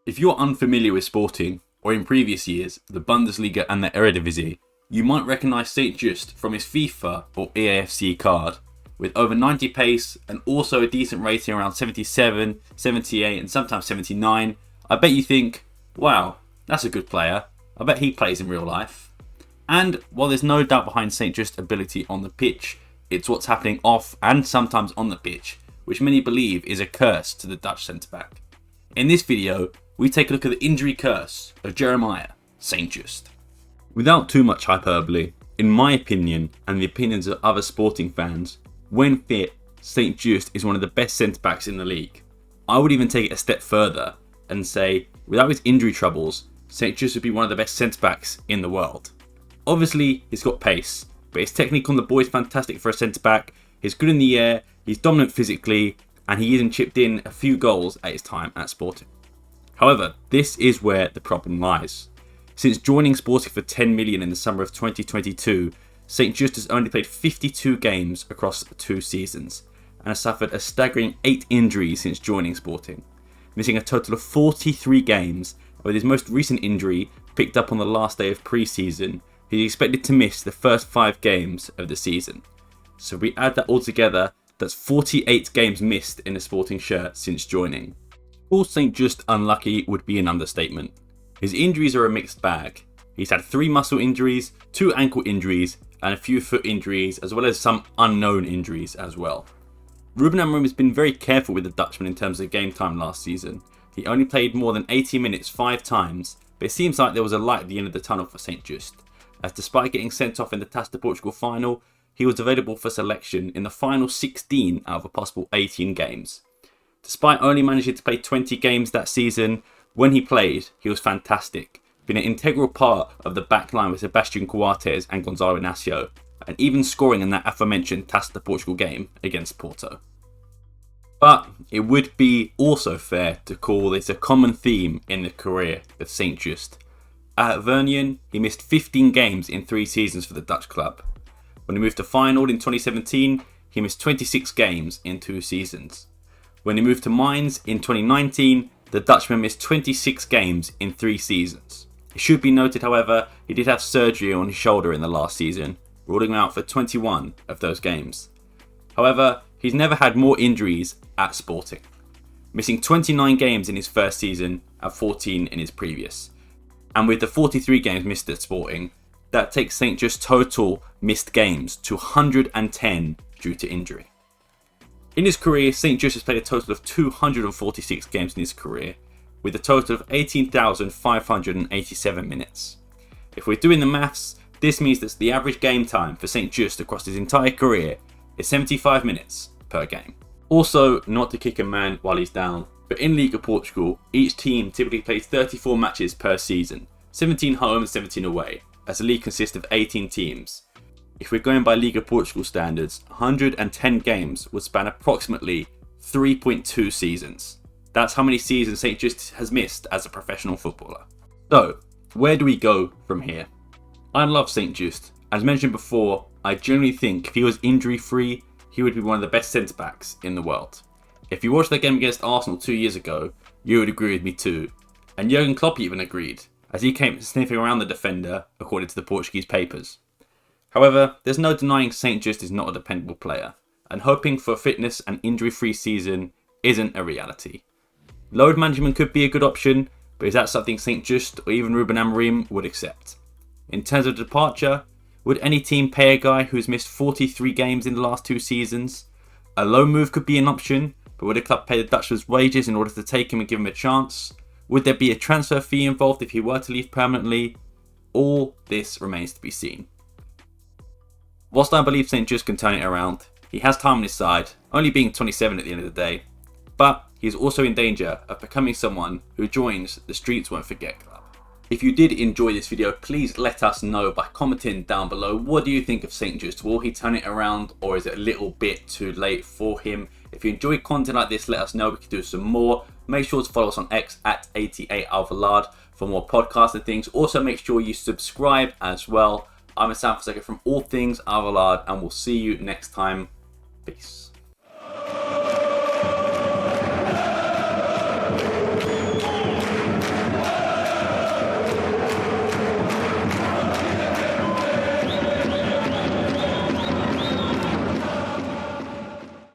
If you're unfamiliar with sporting, or in previous years, the Bundesliga and the Eredivisie, you might recognise Juste from his FIFA or EAFC card, with over 90 pace and also a decent rating around 77, 78 and sometimes 79. I bet you think, wow, that's a good player. I bet he plays in real life. And while there's no doubt behind Juste's ability on the pitch, it's what's happening off and sometimes on the pitch, which many believe is a curse to the Dutch centre-back. In this video, we take a look at the injury curse of Jeremiah Juste. Without too much hyperbole, in my opinion and the opinions of other sporting fans, when fit, Juste is one of the best centre-backs in the league. I would even take it a step further and say, without his injury troubles, Juste would be one of the best centre-backs in the world. Obviously, he's got pace, but his technique on the ball is fantastic for a centre-back. He's good in the air, he's dominant physically, and he even chipped in a few goals at his time at Sporting. However, this is where the problem lies. Since joining Sporting for 10 million in the summer of 2022, Juste has only played 52 games across 2 seasons and has suffered a staggering 8 injuries since joining Sporting, missing a total of 43 games, with his most recent injury picked up on the last day of pre-season. He's expected to miss the first 5 games of the season. So if we add that all together, that's 48 games missed in a Sporting shirt since joining. To call Juste unlucky would be an understatement. His injuries are a mixed bag. He's had 3 muscle injuries, 2 ankle injuries, and a few foot injuries, as well as some unknown injuries as well. Ruben Amorim has been very careful with the Dutchman in terms of game time last season. He only played more than 80 minutes 5 times, but it seems like there was a light at the end of the tunnel for Juste, as despite getting sent off in the Taça Portugal final, he was available for selection in the final 16 out of a possible 18 games. Despite only managing to play 20 games that season, when he played, he was fantastic, being an integral part of the backline with Sebastian Coates and Gonzalo Inacio, and even scoring in that aforementioned Taça Portugal game against Porto. But it would be also fair to call this a common theme in the career of Juste. At Feyenoord, he missed 15 games in 3 seasons for the Dutch club. When he moved to Feyenoord in 2017, he missed 26 games in 2 seasons. When he moved to Mainz in 2019, the Dutchman missed 26 games in 3 seasons. It should be noted, however, he did have surgery on his shoulder in the last season, ruling him out for 21 of those games. However, he's never had more injuries at Sporting, missing 29 games in his first season and 14 in his previous. And with the 43 games missed at Sporting, that takes Juste's total missed games to 110 due to injury. In his career, Juste has played a total of 246 games in his career, with a total of 18,587 minutes. If we're doing the maths, this means that the average game time for Juste across his entire career is 75 minutes per game. Also, not to kick a man while he's down, but in Liga Portugal, each team typically plays 34 matches per season, 17 home and 17 away, as the league consists of 18 teams. If we're going by Liga Portugal standards, 110 games would span approximately 3.2 seasons. That's how many seasons Juste has missed as a professional footballer. So, where do we go from here? I love Juste. As mentioned before, I generally think if he was injury free, he would be one of the best centre-backs in the world. If you watched that game against Arsenal 2 years ago, you would agree with me too. And Jurgen Klopp even agreed, as he came sniffing around the defender, according to the Portuguese papers. However, there's no denying Juste is not a dependable player, and hoping for a fitness and injury-free season isn't a reality. Load management could be a good option, but is that something Juste or even Ruben Amorim would accept? In terms of departure, would any team pay a guy who's missed 43 games in the last 2 seasons? A loan move could be an option, but would a club pay the Dutchman's wages in order to take him and give him a chance? Would there be a transfer fee involved if he were to leave permanently? All this remains to be seen. Whilst I believe Juste can turn it around, he has time on his side, only being 27 at the end of the day, but he is also in danger of becoming someone who joins the Streets Won't Forget club. If you did enjoy this video, please let us know by commenting down below. What do you think of Juste? Will he turn it around, or is it a little bit too late for him? If you enjoy content like this, let us know. We can do some more. Make sure to follow us on X at 88 Alvalade for more podcasts and things. Also, make sure you subscribe as well. I'm a Sam Fonseca from All Things Alvalade, and we'll see you next time. Peace.